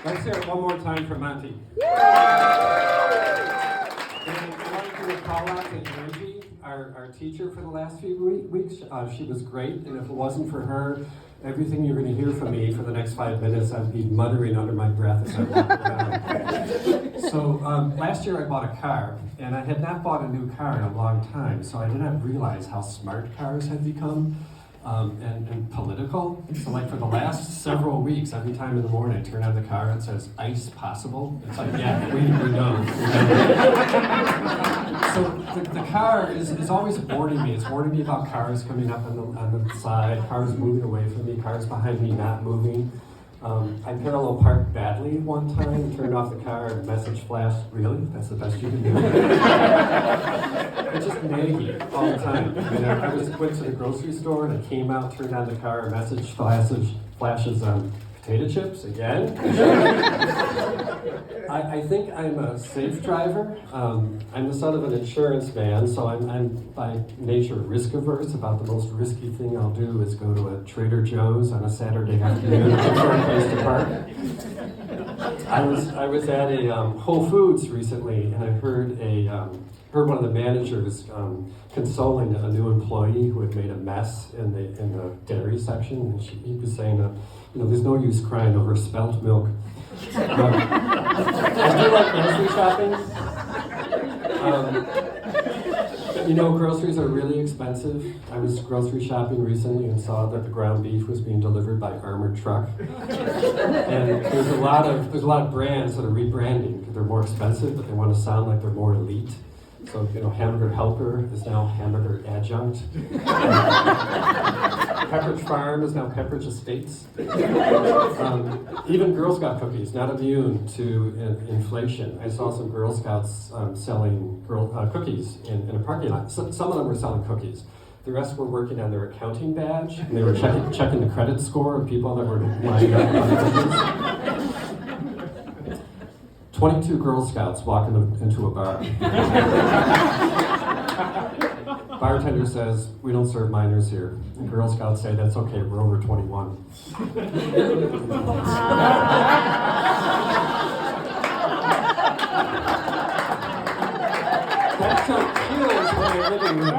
Let's hear it one more time for Monty. And I wanted to do a call out to Angie, our teacher for the last few weeks. She was great, and if it wasn't for her, everything you're going to hear from me for the next 5 minutes, I'd be muttering under my breath as I walk around. So last year I bought a car, and I had not bought a new car in a long time, so I did not realize how smart cars had become. And political. So like for the last several weeks, every time in the morning I turn on the car, it says ice possible. It's like, yeah, we know. So the car is always warning me. It's warning me about cars coming up on the side, cars moving away from me, cars behind me not moving. I parallel parked badly one time, turned off the car, and a message flashed, really? That's the best you can do? It's just naggy all the time. I mean, I went to the grocery store and I came out, turned on the car, a message flashes potato chips again. I think I'm a safe driver. I'm the son of an insurance man, so I'm by nature risk averse. About the most risky thing I'll do is go to a Trader Joe's on a Saturday afternoon for a place to park. I was at a Whole Foods recently, and I heard one of the managers consoling a new employee who had made a mess in the dairy section, and he was saying, there's no use crying over spelt milk. I do like grocery shopping. Groceries are really expensive. I was grocery shopping recently and saw that the ground beef was being delivered by armored truck. And there's a lot of brands that are rebranding because they're more expensive, but they want to sound like they're more elite. So, Hamburger Helper is now Hamburger Adjunct. Pepperidge Farm is now Pepperidge Estates. Even Girl Scout cookies, not immune to inflation. I saw some Girl Scouts selling cookies in a parking lot. Some of them were selling cookies. The rest were working on their accounting badge, and they were checking the credit score of people that were lined up on the cookies. 22 Girl Scouts walking into a bar. Bartender says, "We don't serve minors here." And Girl Scouts say, "That's okay, we're over 21. That took chills when I living room.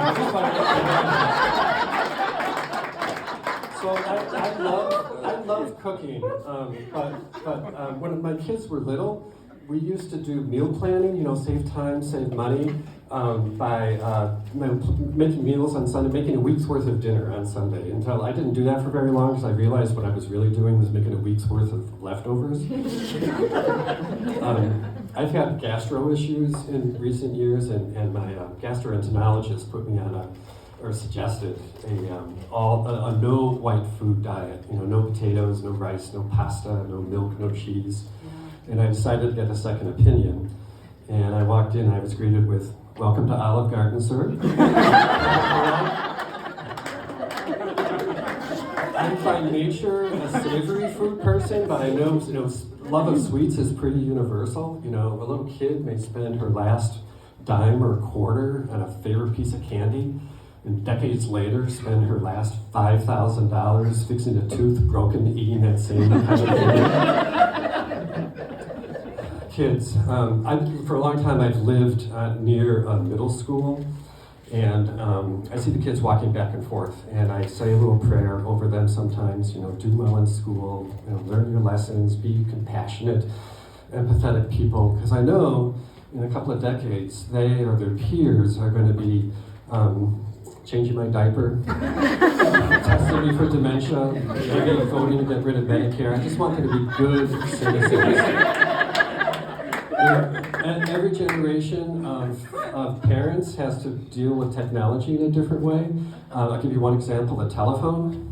So I love cooking, but when my kids were little, we used to do meal planning, save time, save money, by making meals on Sunday, making a week's worth of dinner on Sunday. Until I didn't do that for very long because I realized what I was really doing was making a week's worth of leftovers. I've had gastro issues in recent years, and my gastroenterologist put me on suggested a no white food diet. No potatoes, no rice, no pasta, no milk, no cheese. And I decided to get a second opinion. And I walked in, I was greeted with, "Welcome to Olive Garden, sir." I'm by nature a savory food person, but I know, love of sweets is pretty universal. A little kid may spend her last dime or quarter on a favorite piece of candy, and decades later spend her last $5,000 fixing a tooth broken eating that same kind of candy. Kids, for a long time I've lived near a middle school, and I see the kids walking back and forth, and I say a little prayer over them sometimes, do well in school, learn your lessons, be compassionate, empathetic people, because I know in a couple of decades they or their peers are going to be changing my diaper, testing me for dementia, maybe voting to get rid of Medicare. I just want them to be good citizens. And every generation of parents has to deal with technology in a different way. I'll give you one example, the telephone.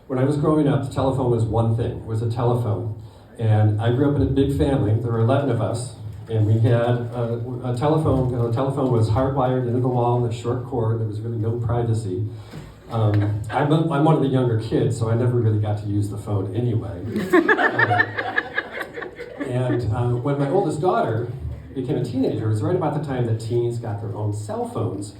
When I was growing up, the telephone was one thing, it was a telephone. And I grew up in a big family, there were 11 of us, and we had a telephone. The telephone was hardwired into the wall with a short cord, there was really no privacy. I'm one of the younger kids, so I never really got to use the phone anyway. And when my oldest daughter became a teenager, it was right about the time that teens got their own cell phones.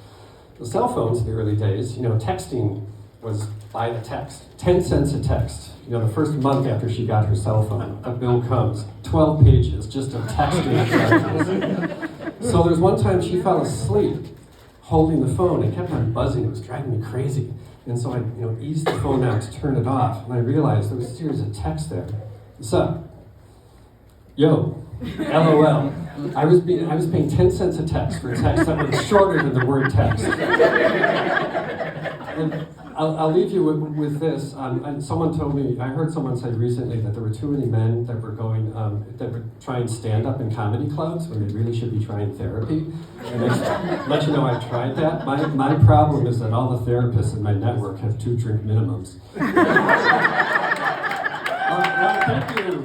The cell phones in the early days, texting was buy the text. 10 cents a text. You know, the first month after she got her cell phone, a bill comes, 12 pages just of texting instructions. So there's one time she fell asleep holding the phone and kept on buzzing. It was driving me crazy. And so I eased the phone out to turn it off, and I realized there was a series of texts there. What's up? Yo, LOL. I was paying 10 cents a text for a text that was shorter than the word text. And I'll leave you with this. And someone told me, I heard someone say recently that there were too many men that were trying stand-up in comedy clubs when they really should be trying therapy. And I let you know I tried that. My problem is that all the therapists in my network have 2 drink minimums. Thank you.